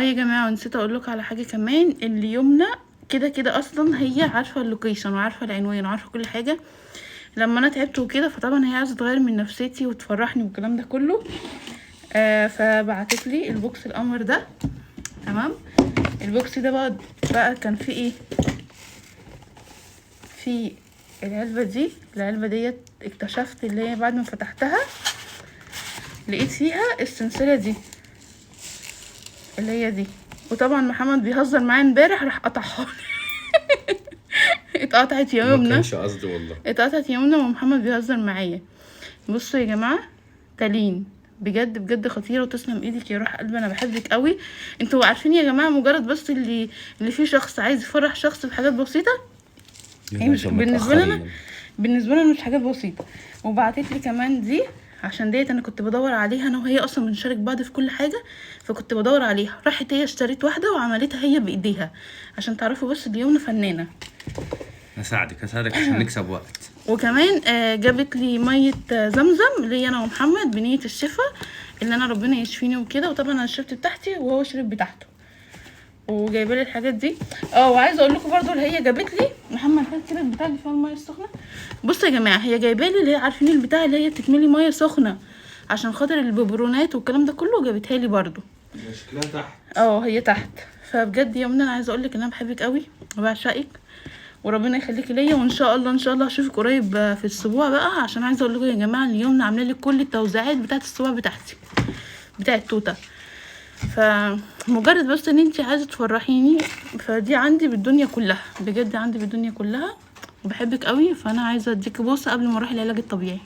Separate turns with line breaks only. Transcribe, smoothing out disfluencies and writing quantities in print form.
يا جماعه، ونسيت اقول لكم على حاجه كمان. اللي يمنى كده كده اصلا هي عارفه اللوكيشن وعارفه العنوان وعارفه كل حاجه. لما انا تعبت وكده فطبعا هي عايزه تغير من نفسيتي وتفرحني والكلام ده كله. فبعتت لي البوكس القمر ده. تمام. البوكس ده بقى كان فيه ايه؟ في العلبه دي. العلبه ديت اكتشفت اللي هي بعد ما فتحتها لقيت فيها السلسله دي اللي هي دي. وطبعا محمد بيهزر معايا امبارح راح قطعها اتقطعت يا يمنى.
ما كانش قصدي والله.
اتقطعت يا يمنى ومحمد بيهزر معايا. بصوا يا جماعه، تالين بجد بجد خطيره، وتسلم ايدك يا روح قلبي، انا بحبك قوي. انتوا عارفين يا جماعه، مجرد بس اللي فيه شخص عايز يفرح شخص بحاجات بسيطه. هي مش بالنسبه لنا مش حاجات بسيطه. وبعتت لي كمان دي، عشان ديت انا كنت بدور عليها انا وهي، اصلا بنشارك بعض في كل حاجه، فكنت بدور عليها. راحت هي اشتريت واحده وعملتها هي بايديها، عشان تعرفوا بس دي يمنى فنانه.
هساعدك عشان نكسب وقت.
وكمان جابت لي ميه زمزم ليا انا ومحمد بنيه الشفاء، اللي انا ربنا يشفيني وكده. وطبعا انا شربت بتاعتي وهو شرب بتاعته. وجايبه لي الحاجات دي. وعايزه اقول لكم برضو اللي هي جابت لي، محمد هات كده البتاع اللي فيها الميه السخنه. بصوا يا جماعه، هي جايبه لي اللي هي عارفين البتاع اللي هي بتتملي ميه سخنه عشان خاطر الببرونات والكلام ده كله، جابتها لي برضو.
شكلها تحت.
هي تحت. فبجد يا منى انا عايزه اقول لك ان انا بحبك قوي وبعشقك، وربنا يخليكي ليا. وان شاء الله اشوفك قريب في السبوع بقى، عشان عايزه اقول لكم يا جماعه اليوم عامله لي كل التوزيعات بتاعه السبوع بتاعتي بتاعه توته. فمجرد بس ان انتي عايزه تفرحيني، فدي عندي بالدنيا كلها، بجد عندي بالدنيا كلها. وبحبك قوي، فانا عايزه اديكي بوسه قبل ما اروح العلاج الطبيعي.